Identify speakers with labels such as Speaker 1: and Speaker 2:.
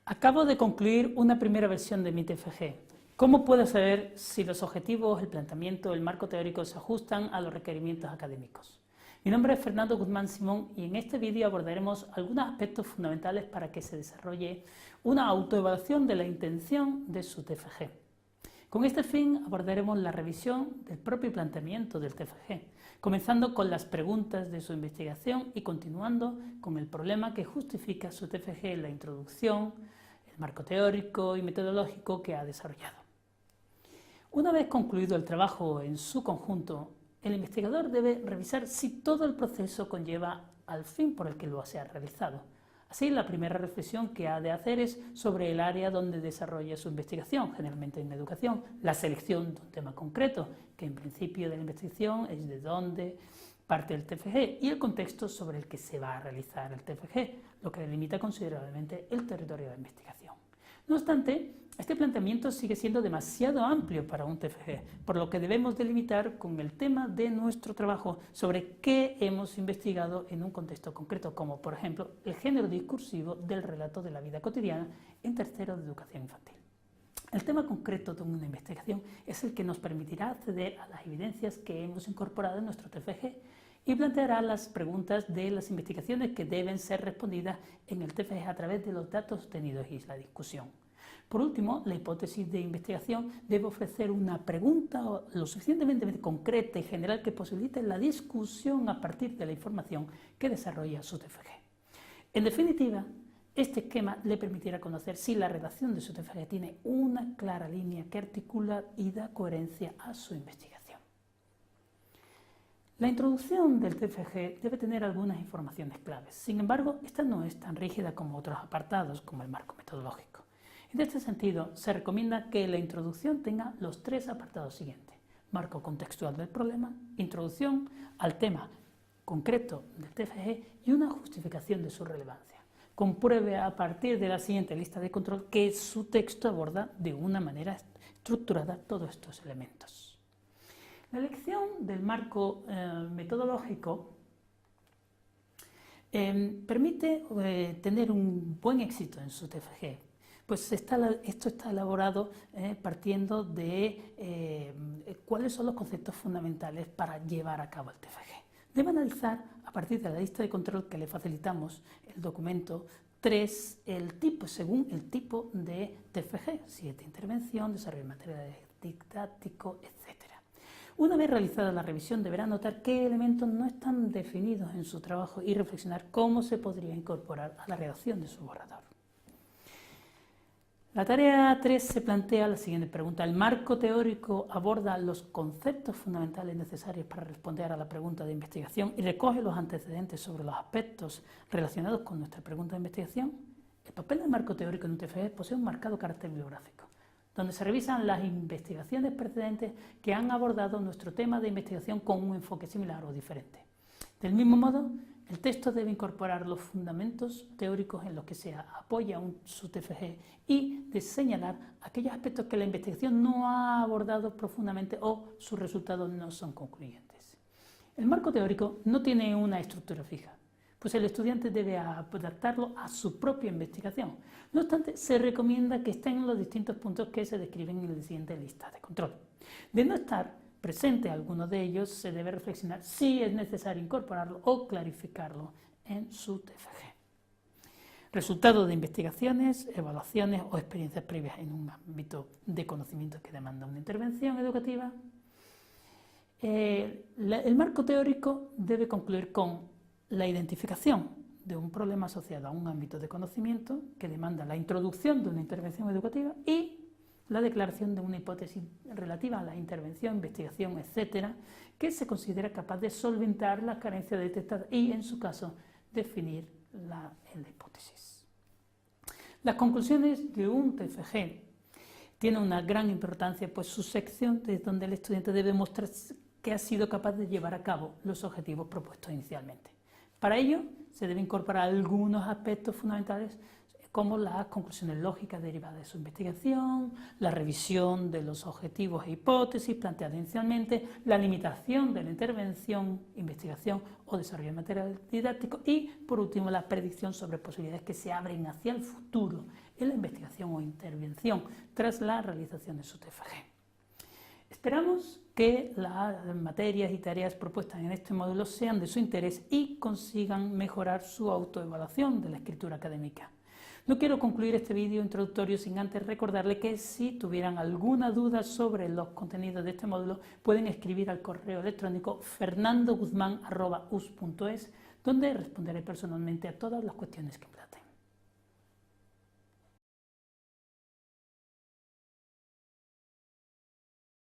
Speaker 1: Acabo de concluir una primera versión de mi TFG. ¿Cómo puedo saber si los objetivos, el planteamiento, el marco teórico se ajustan a los requerimientos académicos? Mi nombre es Fernando Guzmán Simón y en este vídeo abordaremos algunos aspectos fundamentales para que se desarrolle una autoevaluación de la intención de su TFG. Con este fin abordaremos la revisión del propio planteamiento del TFG, comenzando con las preguntas de su investigación y continuando con el problema que justifica su TFG en la introducción, el marco teórico y metodológico que ha desarrollado. Una vez concluido el trabajo en su conjunto, el investigador debe revisar si todo el proceso conlleva al fin por el que lo se ha realizado. Así, la primera reflexión que ha de hacer es sobre el área donde desarrolla su investigación, generalmente en educación, la selección de un tema concreto, que en principio de la investigación es de dónde parte el TFG, y el contexto sobre el que se va a realizar el TFG, lo que delimita considerablemente el territorio de investigación. No obstante, este planteamiento sigue siendo demasiado amplio para un TFG, por lo que debemos delimitar con el tema de nuestro trabajo sobre qué hemos investigado en un contexto concreto, como por ejemplo el género discursivo del relato de la vida cotidiana en tercero de educación infantil. El tema concreto de una investigación es el que nos permitirá acceder a las evidencias que hemos incorporado en nuestro TFG y planteará las preguntas de las investigaciones que deben ser respondidas en el TFG a través de los datos obtenidos y la discusión. Por último, la hipótesis de investigación debe ofrecer una pregunta lo suficientemente concreta y general que posibilite la discusión a partir de la información que desarrolla su TFG. En definitiva, este esquema le permitirá conocer si la redacción de su TFG tiene una clara línea que articula y da coherencia a su investigación. La introducción del TFG debe tener algunas informaciones claves. Sin embargo, esta no es tan rígida como otros apartados, como el marco metodológico. En este sentido, se recomienda que la introducción tenga los tres apartados siguientes: marco contextual del problema, introducción al tema concreto del TFG y una justificación de su relevancia. Compruebe a partir de la siguiente lista de control que su texto aborda de una manera estructurada todos estos elementos. La elección del marco metodológico permite tener un buen éxito en su TFG, pues esto está elaborado partiendo de cuáles son los conceptos fundamentales para llevar a cabo el TFG. Debe analizar, a partir de la lista de control que le facilitamos, el documento 3, según el tipo de TFG, si es de intervención, desarrollo de material didáctico, etc. Una vez realizada la revisión, deberá notar qué elementos no están definidos en su trabajo y reflexionar cómo se podría incorporar a la redacción de su borrador. La tarea 3 se plantea la siguiente pregunta: ¿el marco teórico aborda los conceptos fundamentales necesarios para responder a la pregunta de investigación y recoge los antecedentes sobre los aspectos relacionados con nuestra pregunta de investigación? El papel del marco teórico en un TFG posee un marcado carácter bibliográfico, donde se revisan las investigaciones precedentes que han abordado nuestro tema de investigación con un enfoque similar o diferente. Del mismo modo, el texto debe incorporar los fundamentos teóricos en los que se apoya su TFG y de señalar aquellos aspectos que la investigación no ha abordado profundamente o sus resultados no son concluyentes. El marco teórico no tiene una estructura fija, pues el estudiante debe adaptarlo a su propia investigación. No obstante, se recomienda que estén en los distintos puntos que se describen en la siguiente lista de control. De no estar presente alguno de ellos, se debe reflexionar si es necesario incorporarlo o clarificarlo en su TFG. Resultados de investigaciones, evaluaciones o experiencias previas en un ámbito de conocimiento que demanda una intervención educativa. El marco teórico debe concluir con la identificación de un problema asociado a un ámbito de conocimiento que demanda la introducción de una intervención educativa y la declaración de una hipótesis relativa a la intervención, investigación, etcétera, que se considera capaz de solventar las carencias detectadas y, en su caso, definir la hipótesis. Las conclusiones de un TFG tienen una gran importancia, pues su sección es donde el estudiante debe mostrar que ha sido capaz de llevar a cabo los objetivos propuestos inicialmente. Para ello, se deben incorporar algunos aspectos fundamentales como las conclusiones lógicas derivadas de su investigación, la revisión de los objetivos e hipótesis planteadas inicialmente, la limitación de la intervención, investigación o desarrollo de material didáctico y, por último, la predicción sobre posibilidades que se abren hacia el futuro en la investigación o intervención tras la realización de su TFG. Esperamos que las materias y tareas propuestas en este módulo sean de su interés y consigan mejorar su autoevaluación de la escritura académica. No quiero concluir este vídeo introductorio sin antes recordarle que si tuvieran alguna duda sobre los contenidos de este módulo pueden escribir al correo electrónico fernandoguzman@us.es, donde responderé personalmente a todas las cuestiones que planteen.